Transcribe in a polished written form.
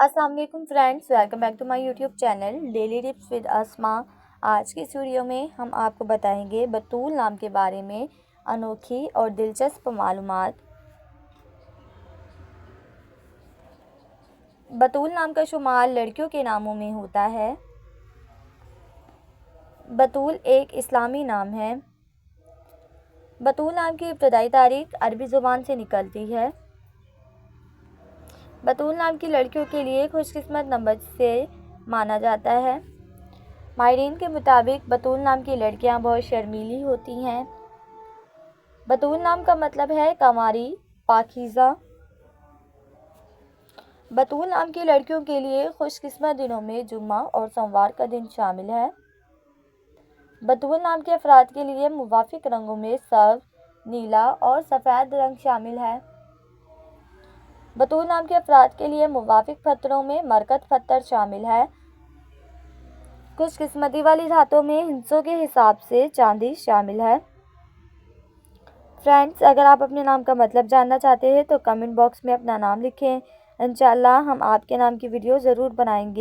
अस्सलाम वालेकुम friends, welcome back to my YouTube channel daily tips with Asma. आज की इस वीडियो में हम आपको बताएंगे बतूल नाम के बारे में अनोखी और दिलचस्प मालूमात। बतूल नाम का शुमार लड़कियों के नामों में होता है। बतूल एक इस्लामी नाम है। बतूल नाम की इब्तदाई तारीख अरबी ज़ुबान से निकलती है। बतूल नाम की लड़कियों के लिए खुशकिस्मत नंबर से माना जाता है। माहिरीन के मुताबिक बतूल नाम की लड़कियां बहुत शर्मीली होती हैं। बतूल नाम का मतलब है कंवारी, पाकीज़ा। बतूल नाम की लड़कियों के लिए खुशकिस्मत दिनों में जुम्मा और सोमवार का दिन शामिल है। बतूल नाम के अफराद के लिए मुवाफिक रंगों में सब्ज़, नीला और सफ़ेद रंग शामिल है। बतूल नाम के अफराद के लिए मुवाफिक पत्थरों में मरकत पत्थर शामिल है। खुशकिस्मती वाली धातों में हिस्सों के हिसाब से चांदी शामिल है। फ्रेंड्स, अगर आप अपने नाम का मतलब जानना चाहते हैं तो कमेंट बॉक्स में अपना नाम लिखें। इंशाअल्लाह हम आपके नाम की वीडियो ज़रूर बनाएंगे।